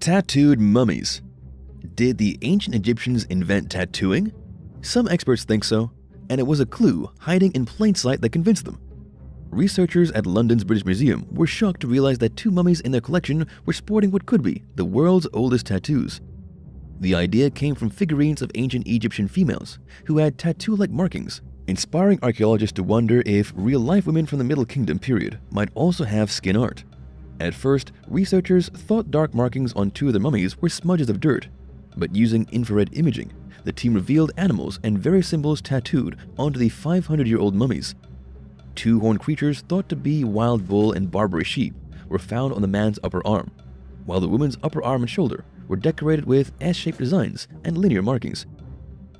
Tattooed mummies. Did the ancient Egyptians invent tattooing? Some experts think so, and it was a clue hiding in plain sight that convinced them. Researchers at London's British Museum were shocked to realize that two mummies in their collection were sporting what could be the world's oldest tattoos. The idea came from figurines of ancient Egyptian females who had tattoo-like markings, inspiring archaeologists to wonder if real-life women from the Middle Kingdom period might also have skin art. At first, researchers thought dark markings on two of the mummies were smudges of dirt, but using infrared imaging, the team revealed animals and various symbols tattooed onto the 500-year-old mummies. Two horned creatures thought to be wild bull and Barbary sheep were found on the man's upper arm, while the woman's upper arm and shoulder were decorated with S-shaped designs and linear markings.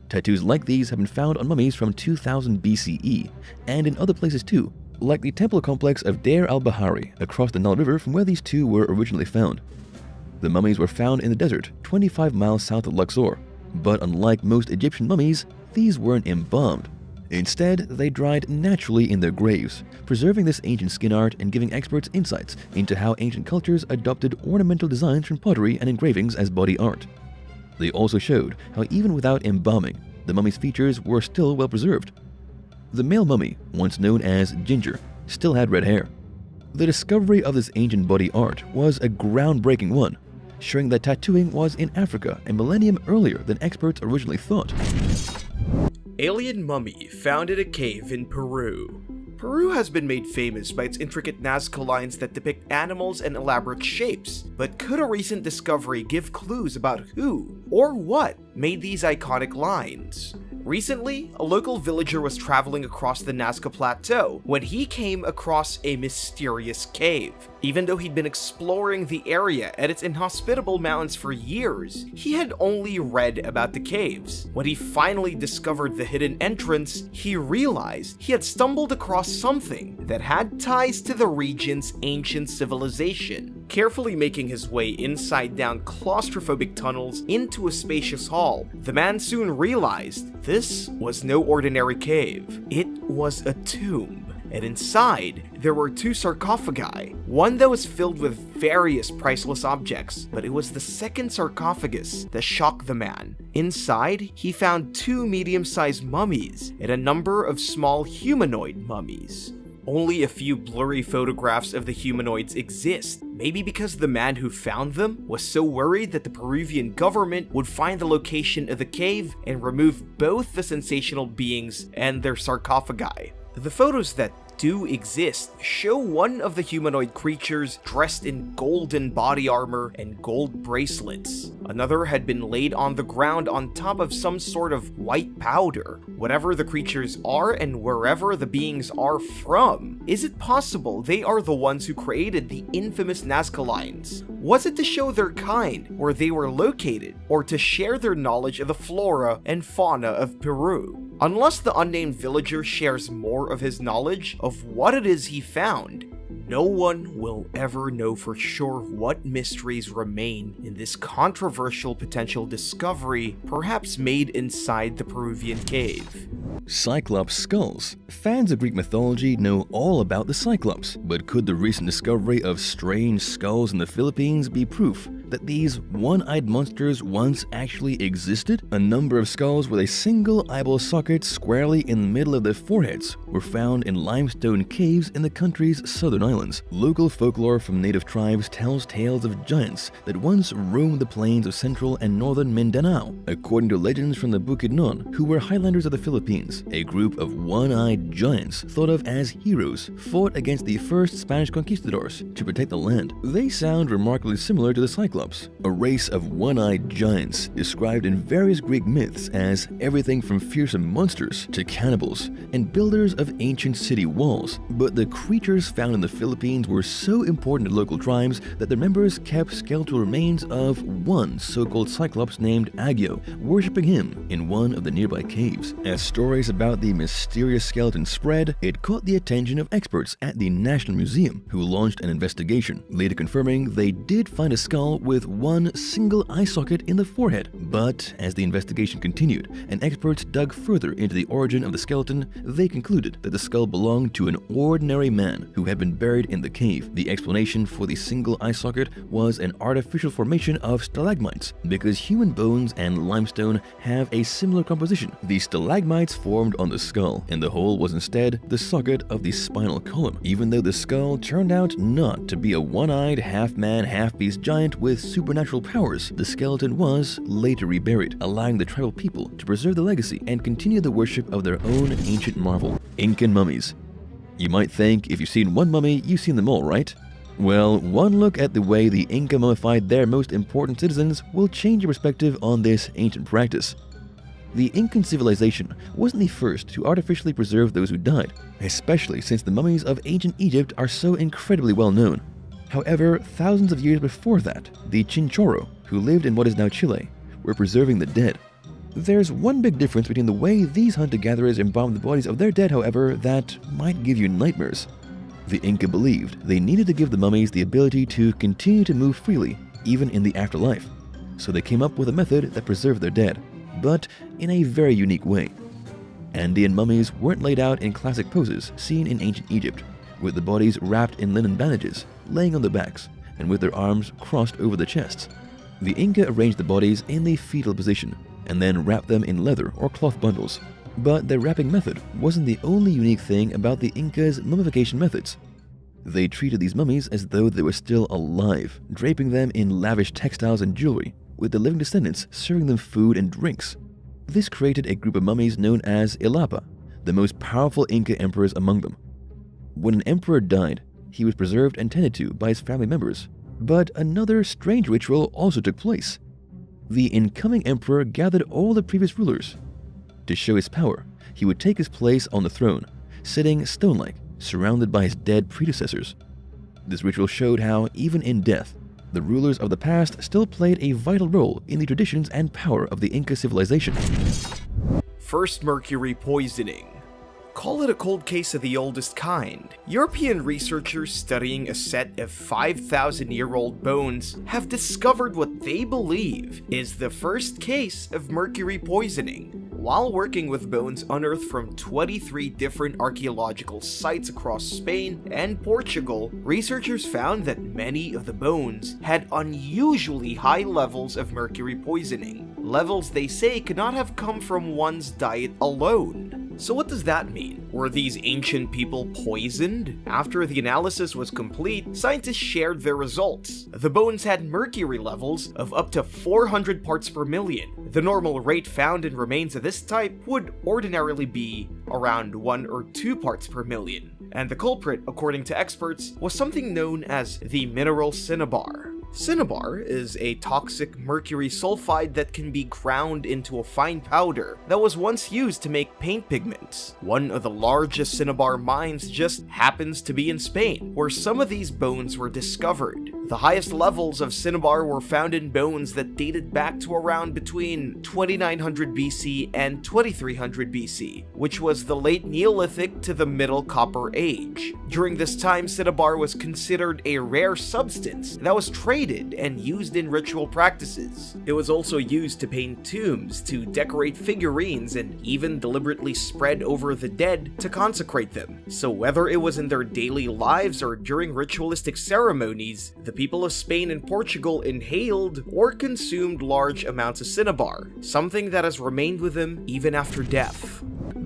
Tattoos like these have been found on mummies from 2000 BCE and in other places too, like the temple complex of Deir al-Bahari across the Nile River from where these two were originally found. The mummies were found in the desert 25 miles south of Luxor, but unlike most Egyptian mummies, these weren't embalmed. Instead, they dried naturally in their graves, preserving this ancient skin art and giving experts insights into how ancient cultures adopted ornamental designs from pottery and engravings as body art. They also showed how even without embalming, the mummy's features were still well preserved. The male mummy, once known as Ginger, still had red hair. The discovery of this ancient body art was a groundbreaking one, showing that tattooing was in Africa a millennium earlier than experts originally thought. Alien mummy found in a cave in Peru. Peru has been made famous by its intricate Nazca lines that depict animals and elaborate shapes, but could a recent discovery give clues about who or what made these iconic lines? Recently, a local villager was traveling across the Nazca Plateau when he came across a mysterious cave. Even though he'd been exploring the area and its inhospitable mountains for years, he had only read about the caves. When he finally discovered the hidden entrance, he realized he had stumbled across something that had ties to the region's ancient civilization. Carefully making his way inside down claustrophobic tunnels into a spacious hall, the man soon realized this was no ordinary cave. It was a tomb. And inside, there were two sarcophagi, one that was filled with various priceless objects, but it was the second sarcophagus that shocked the man. Inside, he found two medium-sized mummies and a number of small humanoid mummies. Only a few blurry photographs of the humanoids exist, maybe because the man who found them was so worried that the Peruvian government would find the location of the cave and remove both the sensational beings and their sarcophagi. The photos that do exist show one of the humanoid creatures dressed in golden body armor and gold bracelets. Another had been laid on the ground on top of some sort of white powder. Whatever the creatures are and wherever the beings are from, is it possible they are the ones who created the infamous Nazca lines? Was it to show their kind, where they were located, or to share their knowledge of the flora and fauna of Peru? Unless the unnamed villager shares more of his knowledge of what it is he found, no one will ever know for sure what mysteries remain in this controversial potential discovery, perhaps made inside the Peruvian cave. Cyclops skulls. Fans of Greek mythology know all about the Cyclops, but could the recent discovery of strange skulls in the Philippines be proof that these one-eyed monsters once actually existed? A number of skulls with a single eyeball socket squarely in the middle of their foreheads were found in limestone caves in the country's southern islands. Local folklore from native tribes tells tales of giants that once roamed the plains of central and northern Mindanao. According to legends from the Bukidnon, who were highlanders of the Philippines, a group of one-eyed giants thought of as heroes fought against the first Spanish conquistadors to protect the land. They sound remarkably similar to the Cyclops, a race of one-eyed giants described in various Greek myths as everything from fearsome monsters to cannibals and builders of ancient city walls. But the creatures found in the Philippines were so important to local tribes that their members kept skeletal remains of one so-called Cyclops named Agyo, worshipping him in one of the nearby caves. As stories about the mysterious skeleton spread, it caught the attention of experts at the National Museum, who launched an investigation, later confirming they did find a skull with one single eye socket in the forehead. But as the investigation continued and experts dug further into the origin of the skeleton, they concluded that the skull belonged to an ordinary man who had been buried in the cave. The explanation for the single eye socket was an artificial formation of stalagmites, because human bones and limestone have a similar composition. The stalagmites formed on the skull, and the hole was instead the socket of the spinal column. Even though the skull turned out not to be a one-eyed, half-man, half-beast giant with supernatural powers, the skeleton was later reburied, allowing the tribal people to preserve the legacy and continue the worship of their own ancient marvel. Incan mummies. You might think if you've seen one mummy, you've seen them all, right? Well, one look at the way the Inca mummified their most important citizens will change your perspective on this ancient practice. The Incan civilization wasn't the first to artificially preserve those who died, especially since the mummies of ancient Egypt are so incredibly well known. However, thousands of years before that, the Chinchorro, who lived in what is now Chile, were preserving the dead. There's one big difference between the way these hunter-gatherers embalmed the bodies of their dead, however, that might give you nightmares. The Inca believed they needed to give the mummies the ability to continue to move freely, even in the afterlife. So they came up with a method that preserved their dead, but in a very unique way. Andean mummies weren't laid out in classic poses seen in ancient Egypt, with the bodies wrapped in linen bandages, laying on their backs, and with their arms crossed over the chests. The Inca arranged the bodies in the fetal position, and then wrapped them in leather or cloth bundles. But their wrapping method wasn't the only unique thing about the Incas' mummification methods. They treated these mummies as though they were still alive, draping them in lavish textiles and jewelry, with the living descendants serving them food and drinks. This created a group of mummies known as Illapa, the most powerful Inca emperors among them. When an emperor died, he was preserved and tended to by his family members. But another strange ritual also took place. The incoming emperor gathered all the previous rulers. To show his power, he would take his place on the throne, sitting stone-like, surrounded by his dead predecessors. This ritual showed how, even in death, the rulers of the past still played a vital role in the traditions and power of the Inca civilization. First mercury poisoning. Call it a cold case of the oldest kind. European researchers studying a set of 5,000-year-old bones have discovered what they believe is the first case of mercury poisoning. While working with bones unearthed from 23 different archaeological sites across Spain and Portugal, researchers found that many of the bones had unusually high levels of mercury poisoning. Levels they say could not have come from one's diet alone. So what does that mean? Were these ancient people poisoned? After the analysis was complete, scientists shared their results. The bones had mercury levels of up to 400 parts per million. The normal rate found in remains of this type would ordinarily be around 1 or 2 parts per million. And the culprit, according to experts, was something known as the mineral cinnabar. Cinnabar is a toxic mercury sulfide that can be ground into a fine powder that was once used to make paint pigments. One of the largest cinnabar mines just happens to be in Spain, where some of these bones were discovered. The highest levels of cinnabar were found in bones that dated back to around between 2900 BC and 2300 BC, which was the late Neolithic to the Middle Copper Age. During this time, cinnabar was considered a rare substance that was traded and used in ritual practices. It was also used to paint tombs, to decorate figurines, and even deliberately spread over the dead to consecrate them. So whether it was in their daily lives or during ritualistic ceremonies, the people of Spain and Portugal inhaled or consumed large amounts of cinnabar, something that has remained with them even after death.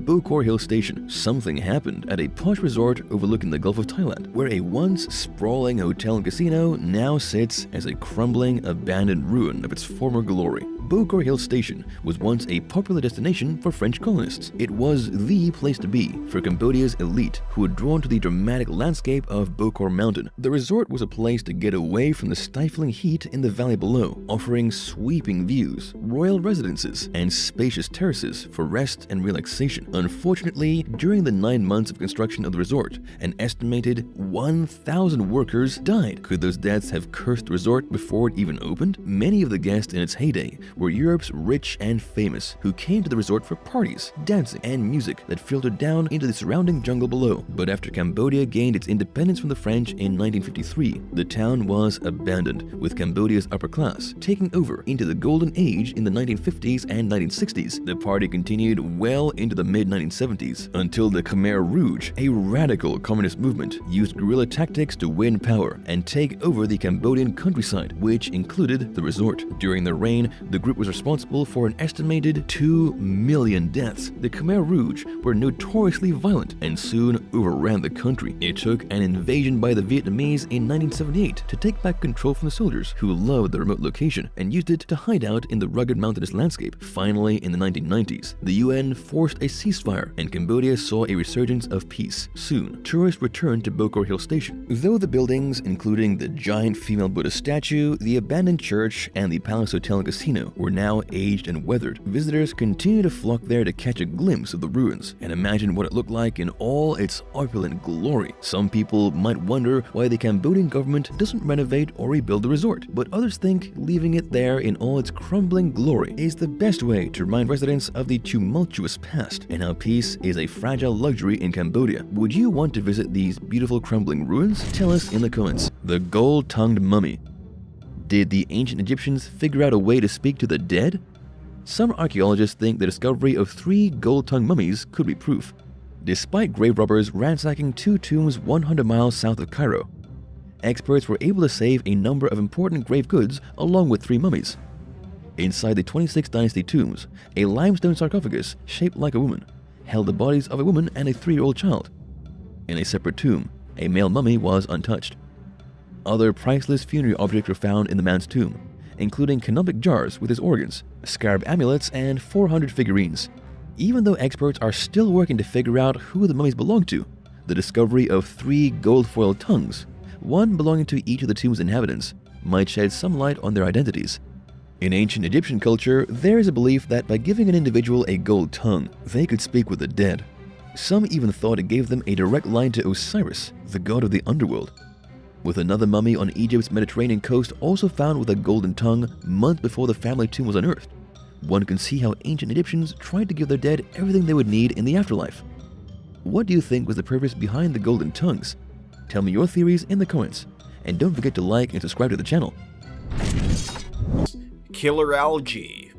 Bokor Hill Station. Something happened at a posh resort overlooking the Gulf of Thailand, where a once sprawling hotel and casino now sits as a crumbling, abandoned ruin of its former glory. Bokor Hill Station was once a popular destination for French colonists. It was the place to be for Cambodia's elite, who were drawn to the dramatic landscape of Bokor Mountain. The resort was a place to get away from the stifling heat in the valley below, offering sweeping views, royal residences, and spacious terraces for rest and relaxation. Unfortunately, during the 9 months of construction of the resort, an estimated 1,000 workers died. Could those deaths have cursed the resort before it even opened? Many of the guests in its heyday were Europe's rich and famous, who came to the resort for parties, dancing, and music that filtered down into the surrounding jungle below. But after Cambodia gained its independence from the French in 1953, the town was abandoned, with Cambodia's upper class taking over into the golden age in the 1950s and 1960s. The party continued well into the mid-1970s, until the Khmer Rouge, a radical communist movement, used guerrilla tactics to win power and take over the Cambodian countryside, which included the resort. During their reign, the group was responsible for an estimated 2 million deaths. The Khmer Rouge were notoriously violent and soon overran the country. It took an invasion by the Vietnamese in 1978 to take back control from the soldiers, who loved the remote location and used it to hide out in the rugged mountainous landscape. Finally, in the 1990s, the UN forced a ceasefire and Cambodia saw a resurgence of peace. Soon, tourists returned to Bokor Hill Station. Though the buildings, including the giant female Buddha statue, the abandoned church, and the Palace Hotel and Casino, were now aged and weathered, visitors continue to flock there to catch a glimpse of the ruins and imagine what it looked like in all its opulent glory. Some people might wonder why the Cambodian government doesn't renovate or rebuild the resort, but others think leaving it there in all its crumbling glory is the best way to remind residents of the tumultuous past and how peace is a fragile luxury in Cambodia. Would you want to visit these beautiful crumbling ruins? Tell us in the comments. The gold-tongued mummy. Did the ancient Egyptians figure out a way to speak to the dead? Some archaeologists think the discovery of 3 gold-tongued mummies could be proof. Despite grave robbers ransacking 2 tombs 100 miles south of Cairo, experts were able to save a number of important grave goods along with 3 mummies. Inside the 26th dynasty tombs, a limestone sarcophagus shaped like a woman held the bodies of a woman and a 3-year-old child. In a separate tomb, a male mummy was untouched. Other priceless funerary objects were found in the man's tomb, including canopic jars with his organs, scarab amulets, and 400 figurines. Even though experts are still working to figure out who the mummies belong to, the discovery of 3 gold-foiled tongues, one belonging to each of the tomb's inhabitants, might shed some light on their identities. In ancient Egyptian culture, there is a belief that by giving an individual a gold tongue, they could speak with the dead. Some even thought it gave them a direct line to Osiris, the god of the underworld. With another mummy on Egypt's Mediterranean coast also found with a golden tongue months before the family tomb was unearthed, one can see how ancient Egyptians tried to give their dead everything they would need in the afterlife. What do you think was the purpose behind the golden tongues? Tell me your theories in the comments, and don't forget to like and subscribe to the channel. Killer algae.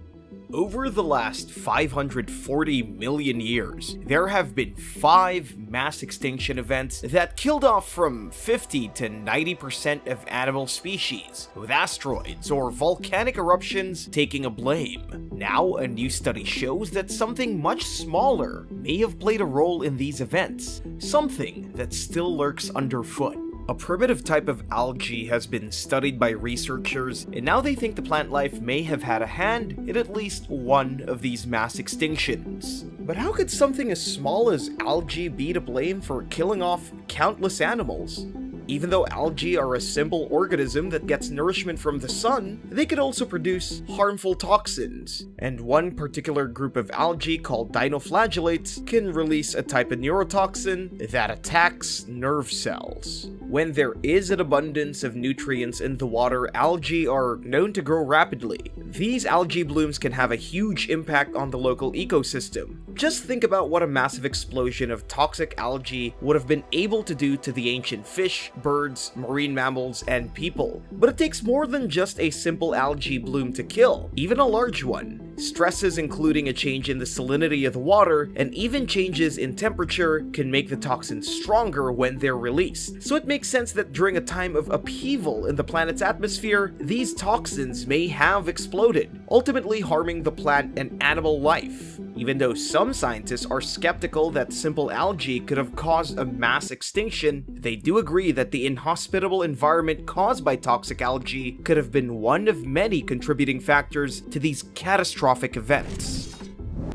Over the last 540 million years, there have been 5 mass extinction events that killed off from 50 to 90% of animal species, with asteroids or volcanic eruptions taking a blame. Now, a new study shows that something much smaller may have played a role in these events, something that still lurks underfoot. A primitive type of algae has been studied by researchers, and now they think the plant life may have had a hand in at least one of these mass extinctions. But how could something as small as algae be to blame for killing off countless animals? Even though algae are a simple organism that gets nourishment from the sun, they could also produce harmful toxins. And one particular group of algae called dinoflagellates can release a type of neurotoxin that attacks nerve cells. When there is an abundance of nutrients in the water, algae are known to grow rapidly. These algae blooms can have a huge impact on the local ecosystem. Just think about what a massive explosion of toxic algae would have been able to do to the ancient fish, birds, marine mammals, and people. But it takes more than just a simple algae bloom to kill, even a large one. Stresses including a change in the salinity of the water and even changes in temperature can make the toxins stronger when they're released. So it makes sense that during a time of upheaval in the planet's atmosphere, these toxins may have exploded, ultimately harming the plant and animal life. Even though some scientists are skeptical that simple algae could have caused a mass extinction, they do agree that the inhospitable environment caused by toxic algae could have been one of many contributing factors to these catastrophic events.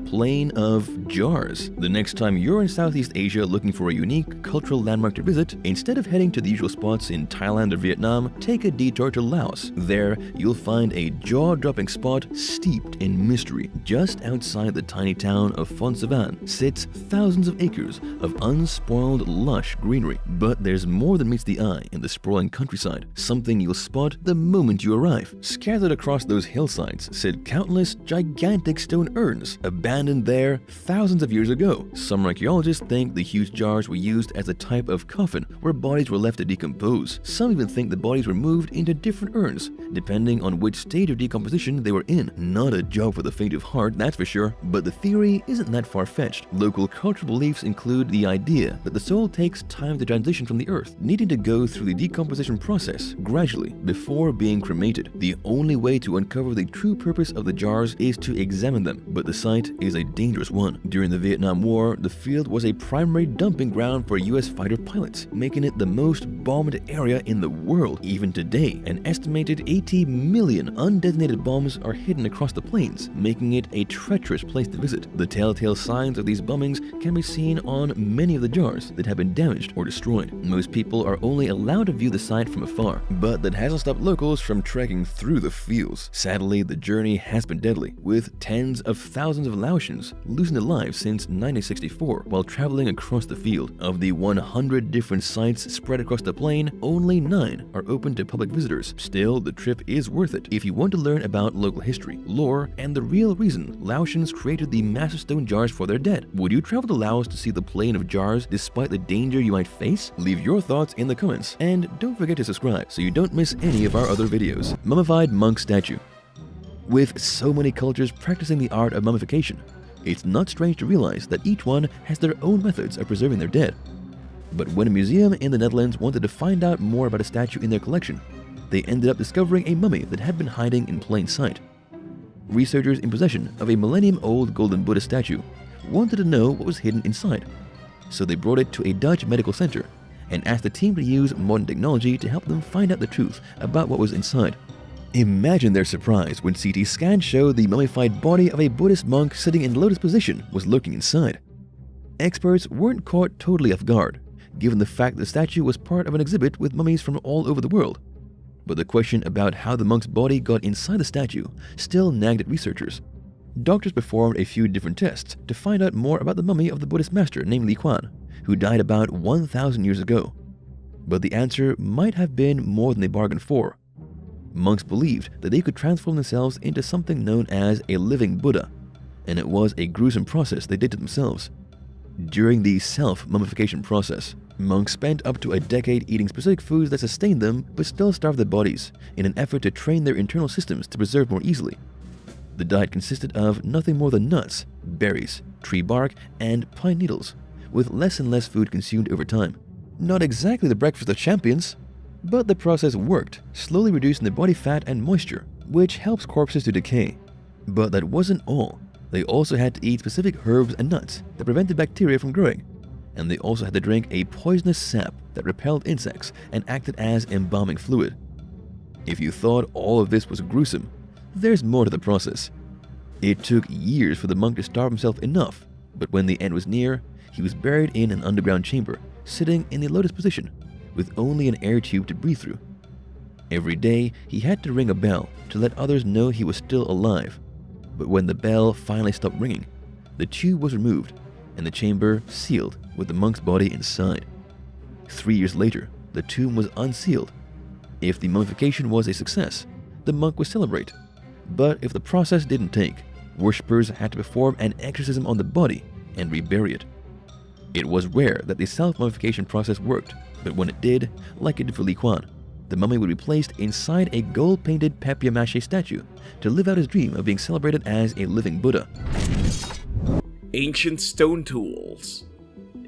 Plain of Jars. The next time you're in Southeast Asia looking for a unique cultural landmark to visit, instead of heading to the usual spots in Thailand or Vietnam, take a detour to Laos. There, you'll find a jaw-dropping spot steeped in mystery. Just outside the tiny town of Phon Savan sits thousands of acres of unspoiled, lush greenery. But there's more than meets the eye in the sprawling countryside, something you'll spot the moment you arrive. Scattered across those hillsides sit countless gigantic stone urns, abandoned there thousands of years ago. Some archaeologists think the huge jars were used as a type of coffin where bodies were left to decompose. Some even think the bodies were moved into different urns, depending on which stage of decomposition they were in. Not a job for the faint of heart, that's for sure, but the theory isn't that far-fetched. Local cultural beliefs include the idea that the soul takes time to transition from the earth, needing to go through the decomposition process gradually before being cremated. The only way to uncover the true purpose of the jars is to examine them, but the site is a dangerous one. During the Vietnam War, the field was a primary dumping ground for US fighter pilots, making it the most bombed area in the world. Even today, an estimated 80 million undetonated bombs are hidden across the plains, making it a treacherous place to visit. The telltale signs of these bombings can be seen on many of the jars that have been damaged or destroyed. Most people are only allowed to view the site from afar, but that hasn't stopped locals from trekking through the fields. Sadly, the journey has been deadly, with tens of thousands of Laotians losing their lives since 1964 while traveling across the field. Of the 100 different sites spread across the plain, only 9 are open to public visitors. Still, the trip is worth it if you want to learn about local history, lore, and the real reason Laotians created the massive stone jars for their dead. Would you travel to Laos to see the Plain of Jars despite the danger you might face? Leave your thoughts in the comments, and don't forget to subscribe so you don't miss any of our other videos. Mummified monk statue. With so many cultures practicing the art of mummification, it's not strange to realize that each one has their own methods of preserving their dead. But when a museum in the Netherlands wanted to find out more about a statue in their collection, they ended up discovering a mummy that had been hiding in plain sight. Researchers in possession of a millennium-old golden Buddha statue wanted to know what was hidden inside, so they brought it to a Dutch medical center and asked the team to use modern technology to help them find out the truth about what was inside. Imagine their surprise when CT scans showed the mummified body of a Buddhist monk sitting in lotus position was lurking inside. Experts weren't caught totally off guard, given the fact the statue was part of an exhibit with mummies from all over the world. But the question about how the monk's body got inside the statue still nagged at researchers. Doctors performed a few different tests to find out more about the mummy of the Buddhist master named Li Kuan, who died about 1,000 years ago. But the answer might have been more than they bargained for. Monks believed that they could transform themselves into something known as a living Buddha, and it was a gruesome process they did to themselves. During the self-mummification process, monks spent up to a decade eating specific foods that sustained them but still starved their bodies in an effort to train their internal systems to preserve more easily. The diet consisted of nothing more than nuts, berries, tree bark, and pine needles, with less and less food consumed over time. Not exactly the breakfast of champions, but the process worked, slowly reducing the body fat and moisture, which helps corpses to decay. But that wasn't all. They also had to eat specific herbs and nuts that prevented bacteria from growing, and they also had to drink a poisonous sap that repelled insects and acted as embalming fluid. If you thought all of this was gruesome, there's more to the process. It took years for the monk to starve himself enough, but when the end was near, he was buried in an underground chamber, sitting in the lotus position, with only an air tube to breathe through. Every day, he had to ring a bell to let others know he was still alive. But when the bell finally stopped ringing, the tube was removed and the chamber sealed with the monk's body inside. 3 years later, the tomb was unsealed. If the mummification was a success, the monk would celebrate. But if the process didn't take, worshippers had to perform an exorcism on the body and rebury it. It was rare that the self-mummification process worked, but when it did, like it did for Li Kuan, the mummy would be placed inside a gold-painted papier-mâché statue to live out his dream of being celebrated as a living Buddha. Ancient stone tools.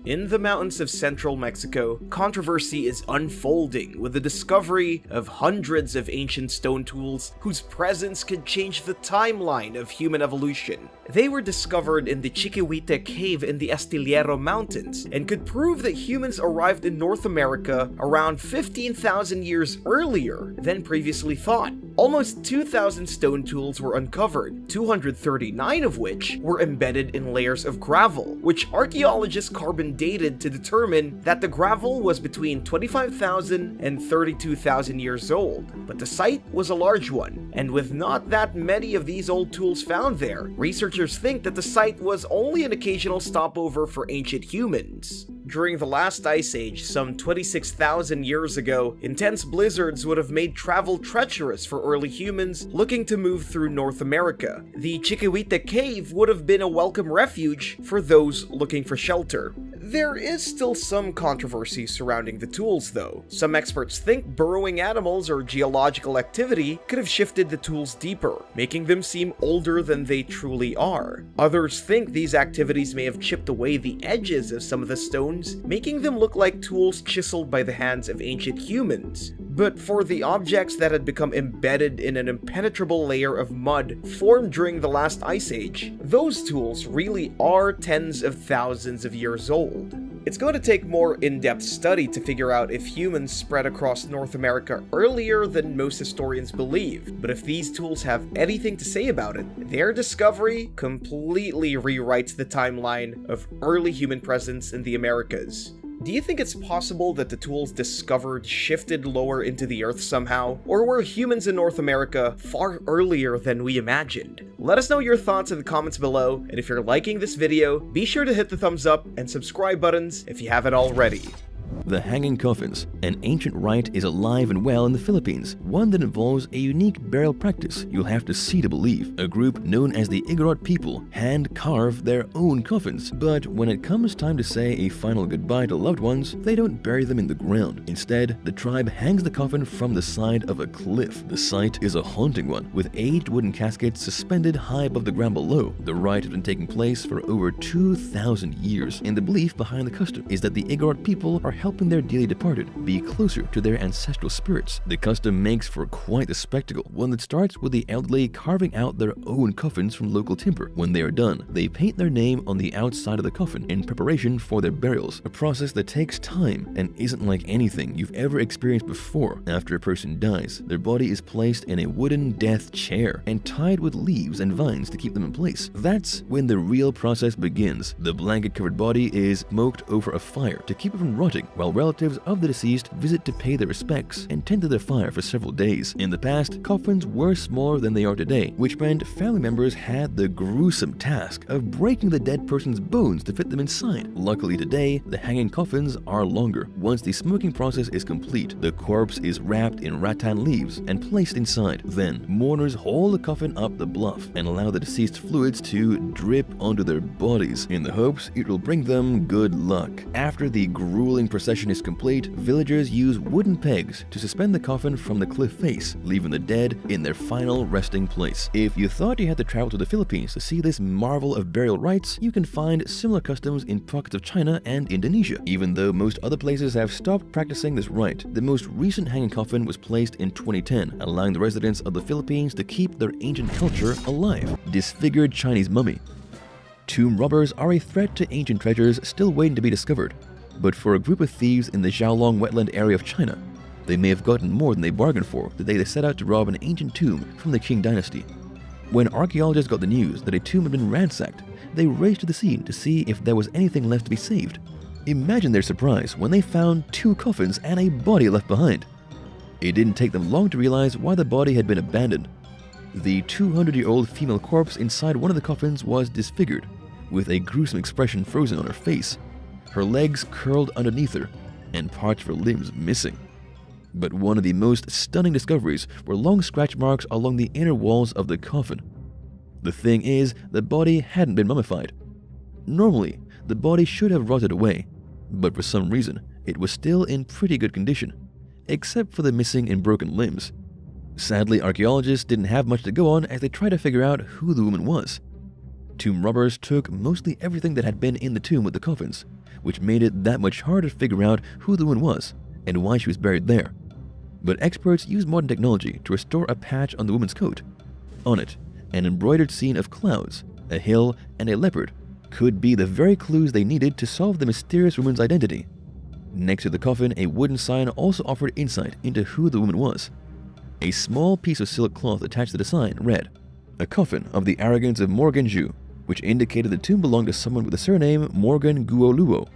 In the mountains of central Mexico, controversy is unfolding with the discovery of hundreds of ancient stone tools whose presence could change the timeline of human evolution. They were discovered in the Chiquihuite cave in the Estillero Mountains and could prove that humans arrived in North America around 15,000 years earlier than previously thought. Almost 2,000 stone tools were uncovered, 239 of which were embedded in layers of gravel, which archaeologists carbon dated to determine that the gravel was between 25,000 and 32,000 years old. But the site was a large one, and with not that many of these old tools found there, researchers think that the site was only an occasional stopover for ancient humans. During the last ice age, some 26,000 years ago, intense blizzards would have made travel treacherous for early humans looking to move through North America. The Chiquihuite cave would have been a welcome refuge for those looking for shelter. There is still some controversy surrounding the tools though. Some experts think burrowing animals or geological activity could have shifted the tools deeper, making them seem older than they truly are. Others think these activities may have chipped away the edges of some of the stones, making them look like tools chiseled by the hands of ancient humans. But for the objects that had become embedded in an impenetrable layer of mud formed during the last ice age, those tools really are tens of thousands of years old. It's going to take more in-depth study to figure out if humans spread across North America earlier than most historians believe, but if these tools have anything to say about it, their discovery completely rewrites the timeline of early human presence in the Americas. Do you think it's possible that the tools discovered shifted lower into the earth somehow? Or were humans in North America far earlier than we imagined? Let us know your thoughts in the comments below, and if you're liking this video, be sure to hit the thumbs up and subscribe buttons if you haven't already. The hanging coffins. An ancient rite is alive and well in the Philippines, one that involves a unique burial practice you'll have to see to believe. A group known as the Igorot people hand-carve their own coffins, but when it comes time to say a final goodbye to loved ones, they don't bury them in the ground. Instead, the tribe hangs the coffin from the side of a cliff. The sight is a haunting one, with aged wooden caskets suspended high above the ground below. The rite has been taking place for over 2,000 years, and the belief behind the custom is that the Igorot people are helping their dearly departed be closer to their ancestral spirits. The custom makes for quite a spectacle, one that starts with the elderly carving out their own coffins from local timber. When they are done, they paint their name on the outside of the coffin in preparation for their burials, a process that takes time and isn't like anything you've ever experienced before. After a person dies, their body is placed in a wooden death chair and tied with leaves and vines to keep them in place. That's when the real process begins. The blanket-covered body is smoked over a fire to keep it from rotting, while relatives of the deceased visit to pay their respects and tend to their fire for several days. In the past, coffins were smaller than they are today, which meant family members had the gruesome task of breaking the dead person's bones to fit them inside. Luckily today, the hanging coffins are longer. Once the smoking process is complete, the corpse is wrapped in rattan leaves and placed inside. Then, mourners haul the coffin up the bluff and allow the deceased fluids to drip onto their bodies in the hopes it will bring them good luck. After the grueling procession is complete, villagers use wooden pegs to suspend the coffin from the cliff face, leaving the dead in their final resting place. If you thought you had to travel to the Philippines to see this marvel of burial rites, you can find similar customs in pockets of China and Indonesia. Even though most other places have stopped practicing this rite, the most recent hanging coffin was placed in 2010, allowing the residents of the Philippines to keep their ancient culture alive. Disfigured Chinese mummy. Tomb robbers are a threat to ancient treasures still waiting to be discovered. But for a group of thieves in the Xiaolong wetland area of China, they may have gotten more than they bargained for the day they set out to rob an ancient tomb from the Qing dynasty. When archaeologists got the news that a tomb had been ransacked, they raced to the scene to see if there was anything left to be saved. Imagine their surprise when they found 2 coffins and a body left behind. It didn't take them long to realize why the body had been abandoned. The 200-year-old female corpse inside one of the coffins was disfigured, with a gruesome expression frozen on her face, her legs curled underneath her, and parts of her limbs missing. But one of the most stunning discoveries were long scratch marks along the inner walls of the coffin. The thing is, the body hadn't been mummified. Normally, the body should have rotted away, but for some reason, it was still in pretty good condition, except for the missing and broken limbs. Sadly, archaeologists didn't have much to go on as they tried to figure out who the woman was. Tomb robbers took mostly everything that had been in the tomb with the coffins, which made it that much harder to figure out who the woman was and why she was buried there. But experts used modern technology to restore a patch on the woman's coat. On it, an embroidered scene of clouds, a hill, and a leopard could be the very clues they needed to solve the mysterious woman's identity. Next to the coffin, a wooden sign also offered insight into who the woman was. A small piece of silk cloth attached to the sign read, "A coffin of the arrogance of Morgan Ju," which indicated the tomb belonged to someone with the surname Morgan Guoluo.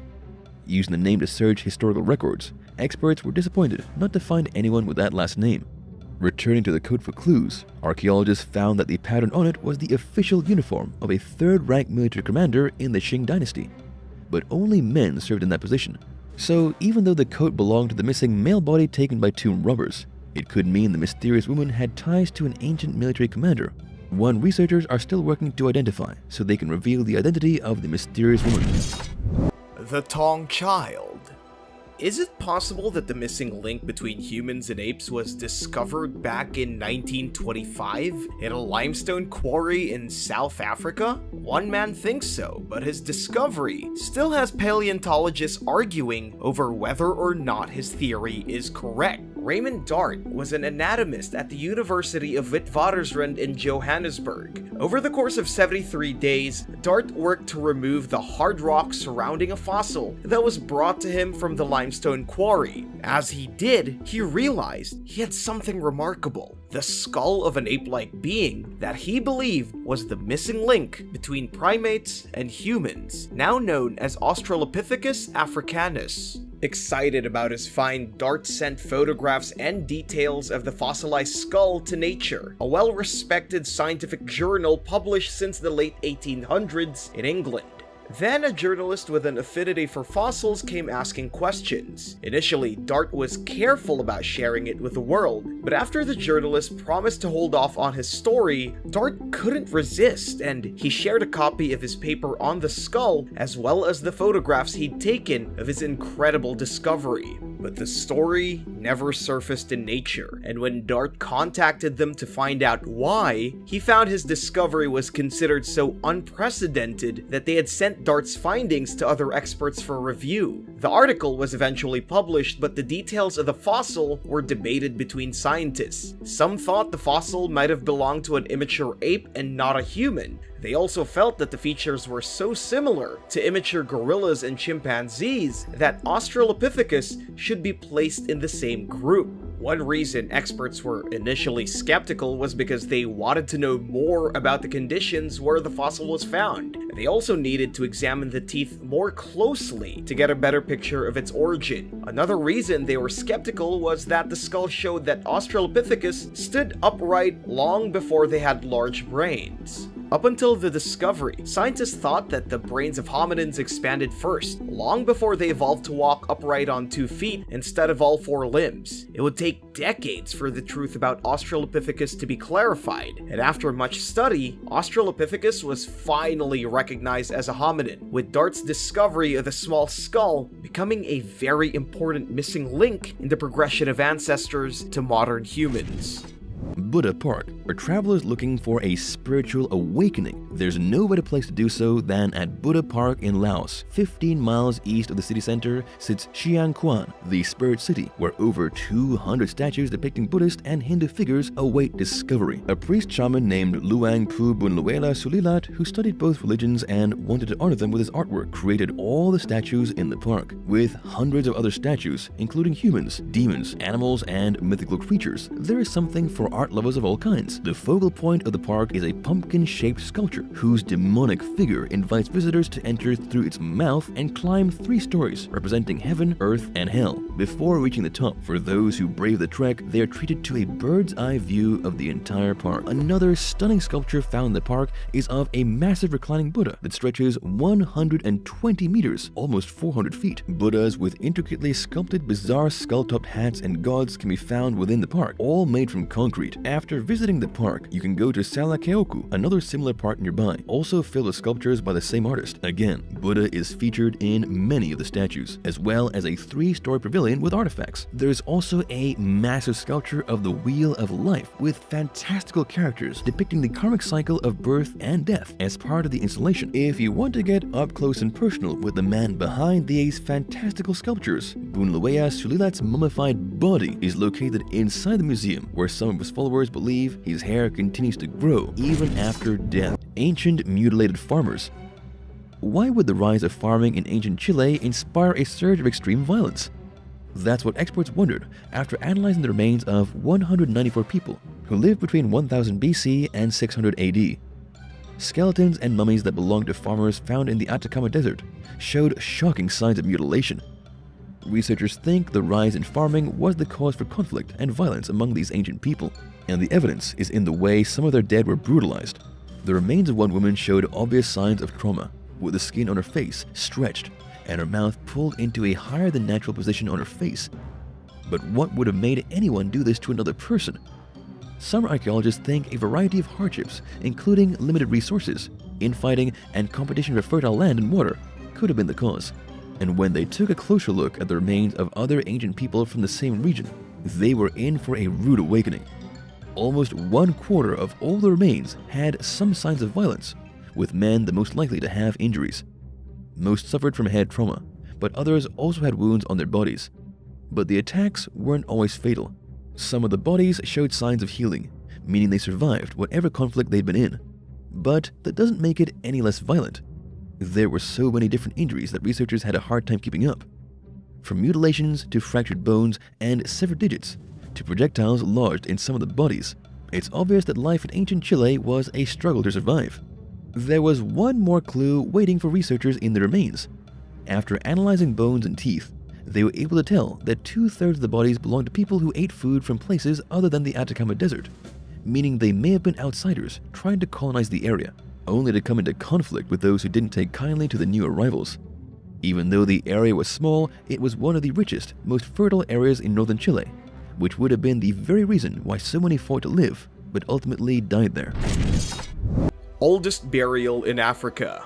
Using the name to search historical records, experts were disappointed not to find anyone with that last name. Returning to the coat for clues, archaeologists found that the pattern on it was the official uniform of a third-rank military commander in the Qing dynasty. But only men served in that position. So even though the coat belonged to the missing male body taken by tomb robbers, it could mean the mysterious woman had ties to an ancient military commander, one researchers are still working to identify so they can reveal the identity of the mysterious woman. The Taung Child. Is it possible that the missing link between humans and apes was discovered back in 1925 in a limestone quarry in South Africa? One man thinks so, but his discovery still has paleontologists arguing over whether or not his theory is correct. Raymond Dart was an anatomist at the University of Witwatersrand in Johannesburg. Over the course of 73 days, Dart worked to remove the hard rock surrounding a fossil that was brought to him from the limestone quarry. As he did, he realized he had something remarkable: the skull of an ape-like being that he believed was the missing link between primates and humans, now known as Australopithecus africanus. Excited about his find, Dart sent photographs and details of the fossilized skull to Nature, a well-respected scientific journal published since the late 1800s in England. Then a journalist with an affinity for fossils came asking questions. Initially, Dart was careful about sharing it with the world, but after the journalist promised to hold off on his story, Dart couldn't resist, and he shared a copy of his paper on the skull as well as the photographs he'd taken of his incredible discovery. But the story never surfaced in Nature, and when Dart contacted them to find out why, he found his discovery was considered so unprecedented that they had sent Dart's findings to other experts for review. The article was eventually published, but the details of the fossil were debated between scientists. Some thought the fossil might have belonged to an immature ape and not a human. They also felt that the features were so similar to immature gorillas and chimpanzees that Australopithecus should be placed in the same group. One reason experts were initially skeptical was because they wanted to know more about the conditions where the fossil was found. They also needed to examine the teeth more closely to get a better picture of its origin. Another reason they were skeptical was that the skull showed that Australopithecus stood upright long before they had large brains. Up until the discovery, scientists thought that the brains of hominins expanded first, long before they evolved to walk upright on 2 feet instead of all 4 limbs. It would take decades for the truth about Australopithecus to be clarified, and after much study, Australopithecus was finally recognized as a hominin, with Dart's discovery of the small skull becoming a very important missing link in the progression of ancestors to modern humans. Buddha Park, for travelers looking for a spiritual awakening. There's no better place to do so than at Buddha Park in Laos. 15 miles east of the city center sits Chiang Kwan, the spirit city, where over 200 statues depicting Buddhist and Hindu figures await discovery. A priest shaman named Luang Pu Bunluela Sulilat, who studied both religions and wanted to honor them with his artwork, created all the statues in the park, with hundreds of other statues, including humans, demons, animals, and mythical creatures. There is something for art lovers of all kinds. The focal point of the park is a pumpkin-shaped sculpture whose demonic figure invites visitors to enter through its mouth and climb 3 stories, representing heaven, earth, and hell. Before reaching the top, for those who brave the trek, they are treated to a bird's-eye view of the entire park. Another stunning sculpture found in the park is of a massive reclining Buddha that stretches 120 meters, almost 400 feet. Buddhas with intricately sculpted bizarre skull-topped hats and gods can be found within the park, all made from concrete. After visiting the park, you can go to Salakeoku, another similar park nearby, also filled with sculptures by the same artist. Again, Buddha is featured in many of the statues, as well as a 3-story pavilion with artifacts. There's also a massive sculpture of the Wheel of Life with fantastical characters depicting the karmic cycle of birth and death as part of the installation. If you want to get up close and personal with the man behind these fantastical sculptures, Bunlawea Sulilat's mummified body is located inside the museum, where some of his followers believe his hair continues to grow even after death. Ancient mutilated farmers. Why would the rise of farming in ancient Chile inspire a surge of extreme violence? That's what experts wondered after analyzing the remains of 194 people who lived between 1000 BC and 600 AD. Skeletons and mummies that belonged to farmers found in the Atacama Desert showed shocking signs of mutilation. Researchers think the rise in farming was the cause for conflict and violence among these ancient people, and the evidence is in the way some of their dead were brutalized. The remains of one woman showed obvious signs of trauma, with the skin on her face stretched and her mouth pulled into a higher than natural position on her face. But what would have made anyone do this to another person? Some archaeologists think a variety of hardships, including limited resources, infighting, and competition for fertile land and water, could have been the cause. And when they took a closer look at the remains of other ancient people from the same region, they were in for a rude awakening. Almost 1/4 of all the remains had some signs of violence, with men the most likely to have injuries. Most suffered from head trauma, but others also had wounds on their bodies. But the attacks weren't always fatal. Some of the bodies showed signs of healing, meaning they survived whatever conflict they'd been in. But that doesn't make it any less violent. There were so many different injuries that researchers had a hard time keeping up. From mutilations to fractured bones and severed digits, to projectiles lodged in some of the bodies, it's obvious that life in ancient Chile was a struggle to survive. There was one more clue waiting for researchers in the remains. After analyzing bones and teeth, they were able to tell that 2/3 of the bodies belonged to people who ate food from places other than the Atacama Desert, meaning they may have been outsiders trying to colonize the area, only to come into conflict with those who didn't take kindly to the new arrivals. Even though the area was small, it was one of the richest, most fertile areas in northern Chile, which would have been the very reason why so many fought to live, but ultimately died there. Oldest burial in Africa.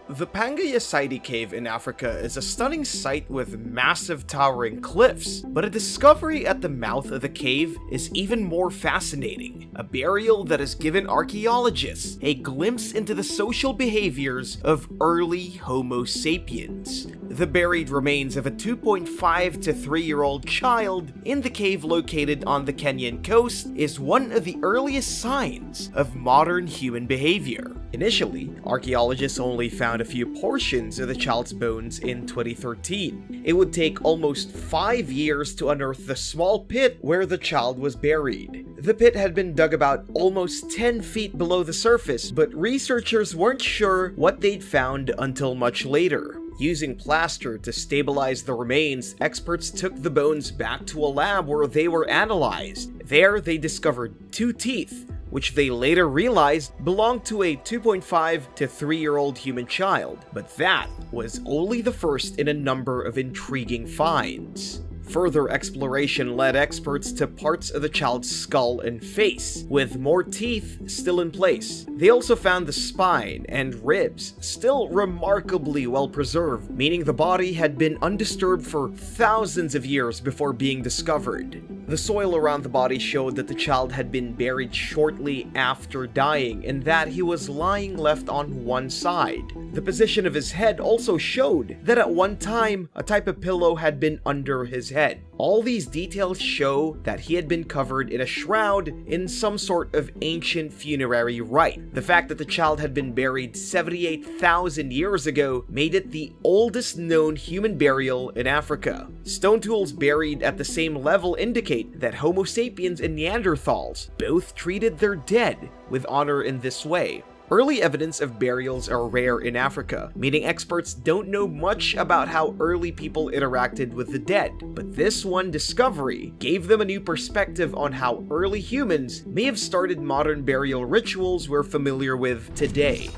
The Pangayasaidi Cave in Africa is a stunning site with massive towering cliffs, but a discovery at the mouth of the cave is even more fascinating. A burial that has given archaeologists a glimpse into the social behaviors of early Homo sapiens. The buried remains of a 2.5 to 3-year-old child in the cave located on the Kenyan coast is one of the earliest signs of modern human behavior. Initially, archaeologists only found a few portions of the child's bones in 2013. It would take almost 5 years to unearth the small pit where the child was buried. The pit had been dug about almost 10 feet below the surface, but researchers weren't sure what they'd found until much later. Using plaster to stabilize the remains, experts took the bones back to a lab where they were analyzed. There, they discovered 2 teeth, which they later realized belonged to a 2.5 to 3-year-old human child. But that was only the first in a number of intriguing finds. Further exploration led experts to parts of the child's skull and face, with more teeth still in place. They also found the spine and ribs still remarkably well preserved, meaning the body had been undisturbed for thousands of years before being discovered. The soil around the body showed that the child had been buried shortly after dying, and that he was lying left on one side. The position of his head also showed that at one time, a type of pillow had been under his head. All these details show that he had been covered in a shroud in some sort of ancient funerary rite. The fact that the child had been buried 78,000 years ago made it the oldest known human burial in Africa. Stone tools buried at the same level indicate that Homo sapiens and Neanderthals both treated their dead with honor in this way. Early evidence of burials are rare in Africa, meaning experts don't know much about how early people interacted with the dead, but this one discovery gave them a new perspective on how early humans may have started modern burial rituals we're familiar with today.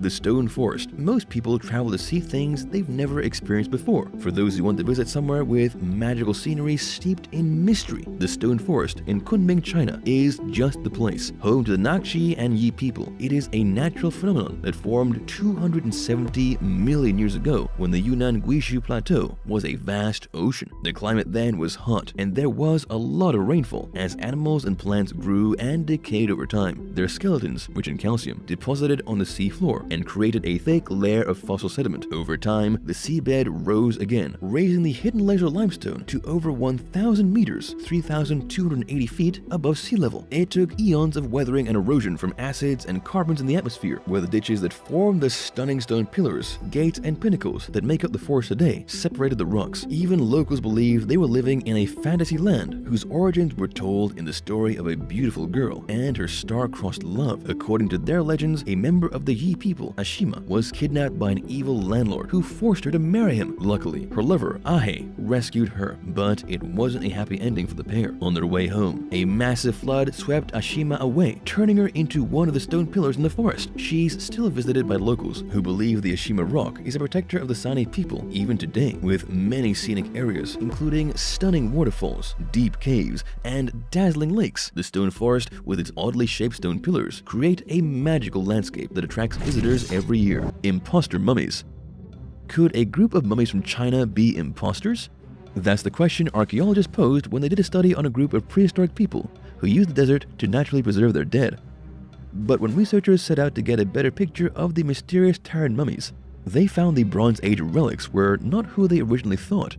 The stone forest. Most people travel to see things they've never experienced before. For those who want to visit somewhere with magical scenery steeped in mystery, the stone forest in Kunming, China is just the place. Home to the Nakchi and Yi people, it is a natural phenomenon that formed 270 million years ago when the Yunnan Guizhou Plateau was a vast ocean. The climate then was hot, and there was a lot of rainfall as animals and plants grew and decayed over time. Their skeletons, rich in calcium, deposited on the sea floor and created a thick layer of fossil sediment. Over time, the seabed rose again, raising the hidden layers of limestone to over 1,000 meters, 3,280 feet above sea level. It took eons of weathering and erosion from acids and carbons in the atmosphere, where the ditches that form the stunning stone pillars, gates, and pinnacles that make up the forest today separated the rocks. Even locals believed they were living in a fantasy land whose origins were told in the story of a beautiful girl and her star-crossed love. According to their legends, a member of the Yi people, Ashima, was kidnapped by an evil landlord who forced her to marry him. Luckily, her lover, Ahe, rescued her, but it wasn't a happy ending for the pair. On their way home, a massive flood swept Ashima away, turning her into one of the stone pillars in the forest. She's still visited by locals who believe the Ashima rock is a protector of the Sani people even today, with many scenic areas including stunning waterfalls, deep caves, and dazzling lakes. The stone forest, with its oddly shaped stone pillars, create a magical landscape that attracts visitors every year. Imposter mummies. Could a group of mummies from China be imposters? That's the question archaeologists posed when they did a study on a group of prehistoric people who used the desert to naturally preserve their dead. But when researchers set out to get a better picture of the mysterious Tarim mummies, they found the Bronze Age relics were not who they originally thought.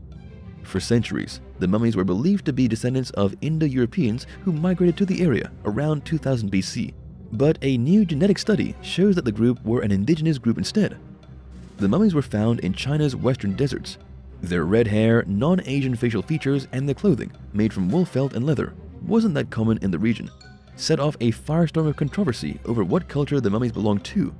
For centuries, the mummies were believed to be descendants of Indo-Europeans who migrated to the area around 2000 BC. But a new genetic study shows that the group were an indigenous group instead. The mummies were found in China's western deserts. Their red hair, non-Asian facial features, and their clothing, made from wool felt and leather, wasn't that common in the region, set off a firestorm of controversy over what culture the mummies belonged to.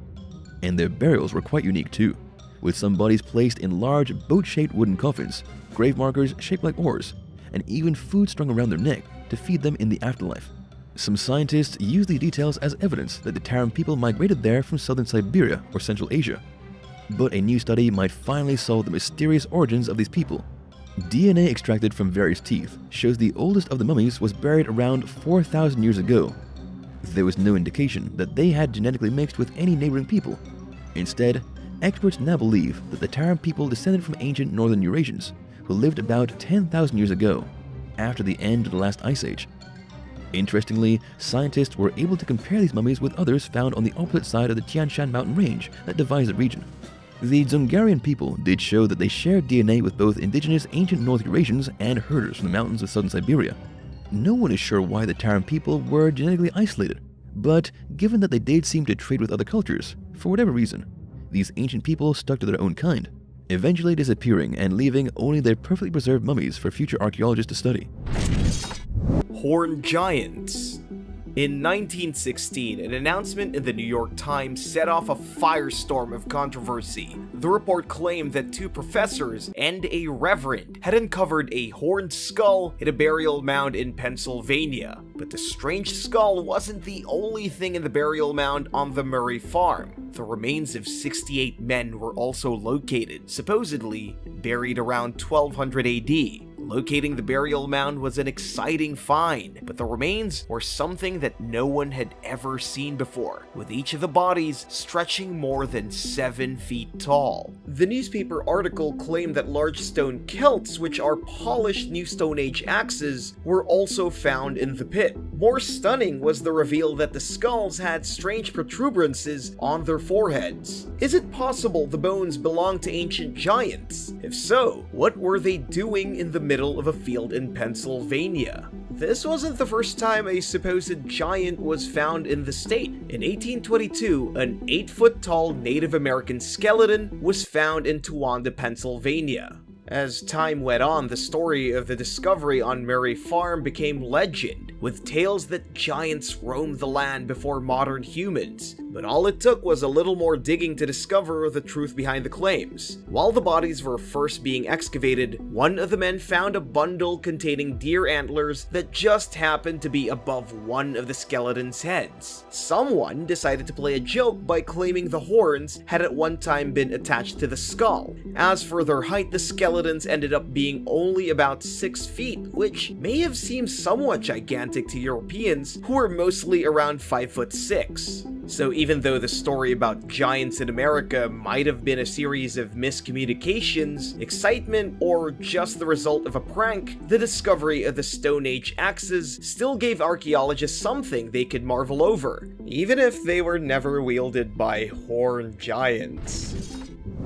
And their burials were quite unique too, with some bodies placed in large boat-shaped wooden coffins, grave markers shaped like oars, and even food strung around their neck to feed them in the afterlife. Some scientists use these details as evidence that the Tarim people migrated there from southern Siberia or Central Asia. But a new study might finally solve the mysterious origins of these people. DNA extracted from various teeth shows the oldest of the mummies was buried around 4,000 years ago. There was no indication that they had genetically mixed with any neighboring people. Instead, experts now believe that the Tarim people descended from ancient northern Eurasians who lived about 10,000 years ago, after the end of the last ice age. Interestingly, scientists were able to compare these mummies with others found on the opposite side of the Tian Shan mountain range that divides the region. The Dzungarian people did show that they shared DNA with both indigenous ancient North Eurasians and herders from the mountains of southern Siberia. No one is sure why the Tarim people were genetically isolated, but given that they did seem to trade with other cultures, for whatever reason, these ancient people stuck to their own kind, eventually disappearing and leaving only their perfectly preserved mummies for future archaeologists to study. Horned giants. In 1916, an announcement in the New York Times set off a firestorm of controversy. The report claimed that two professors and a reverend had uncovered a horned skull in a burial mound in Pennsylvania. But the strange skull wasn't the only thing in the burial mound on the Murray farm. The remains of 68 men were also located, supposedly buried around 1200 AD. Locating the burial mound was an exciting find, but the remains were something that no one had ever seen before, with each of the bodies stretching more than 7 feet tall. The newspaper article claimed that large stone celts, which are polished New Stone Age axes, were also found in the pit. More stunning was the reveal that the skulls had strange protuberances on their foreheads. Is it possible the bones belonged to ancient giants? If so, what were they doing in the middle of a field in Pennsylvania? This wasn't the first time a supposed giant was found in the state. In 1822, an 8-foot-tall Native American skeleton was found in Towanda, Pennsylvania. As time went on, the story of the discovery on Murray Farm became legend, with tales that giants roamed the land before modern humans. But all it took was a little more digging to discover the truth behind the claims. While the bodies were first being excavated, one of the men found a bundle containing deer antlers that just happened to be above one of the skeleton's heads. Someone decided to play a joke by claiming the horns had at one time been attached to the skull. As for their height, the skeletons ended up being only about 6 feet, which may have seemed somewhat gigantic to Europeans, who were mostly around 5'6". So even though the story about giants in America might have been a series of miscommunications, excitement, or just the result of a prank, the discovery of the Stone Age axes still gave archaeologists something they could marvel over, even if they were never wielded by horned giants.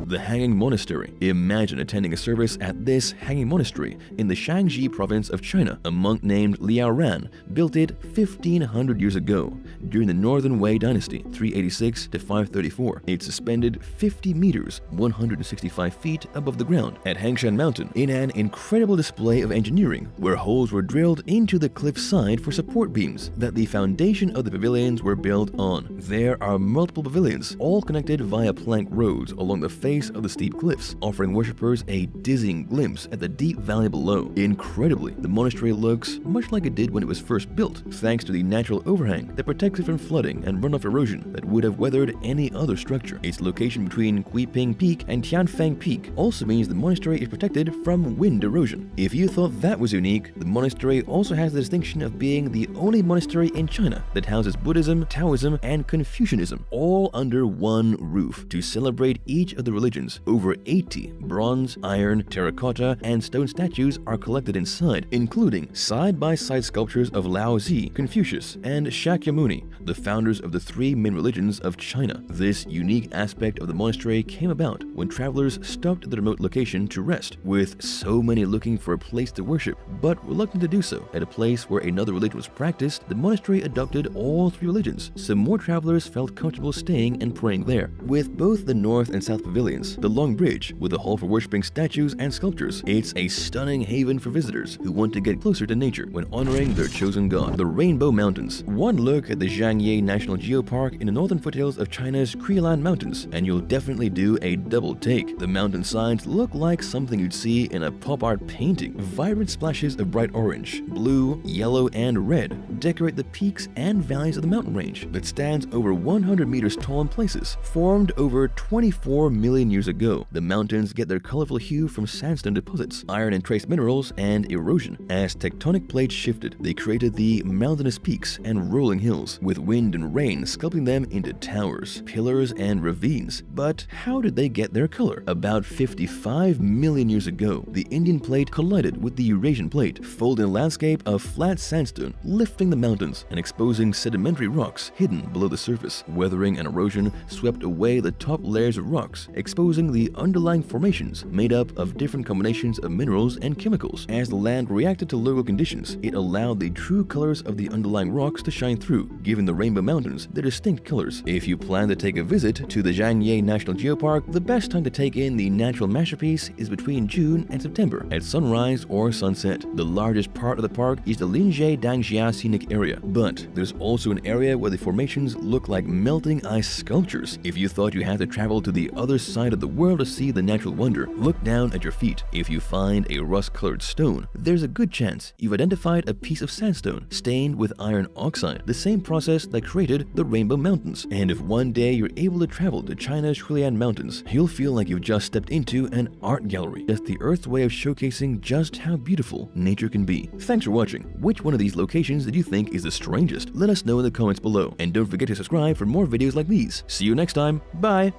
The Hanging Monastery. Imagine attending a service at this hanging monastery in the Shaanxi province of China. A monk named Liao Ran built it 1500 years ago during the Northern Wei Dynasty, 386 to 534. It's suspended 50 meters, 165 feet above the ground at Hangshan Mountain in an incredible display of engineering, where holes were drilled into the cliff side for support beams that the foundation of the pavilions were built on. There are multiple pavilions, all connected via plank roads along the face of the steep cliffs, offering worshippers a dizzying glimpse at the deep valley below. Incredibly, the monastery looks much like it did when it was first built, thanks to the natural overhang that protects it from flooding and runoff erosion that would have weathered any other structure. Its location between Guiping Peak and Tianfang Peak also means the monastery is protected from wind erosion. If you thought that was unique, the monastery also has the distinction of being the only monastery in China that houses Buddhism, Taoism, and Confucianism all under one roof. To celebrate each of the religions, over 80 bronze, iron, terracotta, and stone statues are collected inside, including side-by-side sculptures of Laozi, Confucius, and Shakyamuni, the founders of the 3 main religions of China. This unique aspect of the monastery came about when travelers stopped at the remote location to rest, with so many looking for a place to worship, but reluctant to do so. At a place where another religion was practiced, the monastery adopted all 3 religions, so more travelers felt comfortable staying and praying there. With both the north and south pavilions, the long bridge with a hall for worshipping statues and sculptures, it's a stunning haven for visitors who want to get closer to nature when honoring their chosen god. The Rainbow Mountains. One look at the Zhangye National Geopark in the northern foothills of China's Chilean Mountains, and you'll definitely do a double take. The mountain sides look like something you'd see in a pop art painting. Vibrant splashes of bright orange, blue, yellow, and red decorate the peaks and valleys of the mountain range that stands over 100 meters tall in places. Formed over 24 million years ago, the mountains get their colorful hue from sandstone deposits, iron and trace minerals, and erosion. As tectonic plates shifted, they created the mountainous peaks and rolling hills, with wind and rain sculpting them into towers, pillars, and ravines. But how did they get their color? About 55 million years ago, the Indian plate collided with the Eurasian plate, folding a landscape of flat sandstone, lifting the mountains and exposing sedimentary rocks hidden below the surface. Weathering and erosion swept away the top layers of rocks, exposing the underlying formations made up of different combinations of minerals and chemicals. As the land reacted to local conditions, it allowed the true colors of the underlying rocks to shine through, giving the Rainbow Mountains their distinct colors. If you plan to take a visit to the Zhangye National Geopark, the best time to take in the natural masterpiece is between June and September at sunrise or sunset. The largest part of the park is the Linjie Dangjia Scenic Area, but there's also an area where the formations look like melting ice sculptures. If you thought you had to travel to the other side of the world to see the natural wonder, look down at your feet. If you find a rust-colored stone, there's a good chance you've identified a piece of sandstone stained with iron oxide, the same process that created the Rainbow Mountains. And if one day you're able to travel to China's Chilean Mountains, you'll feel like you've just stepped into an art gallery. That's the Earth's way of showcasing just how beautiful nature can be. Thanks for watching. Which one of these locations did you think is the strangest? Let us know in the comments below. And don't forget to subscribe for more videos like these. See you next time. Bye!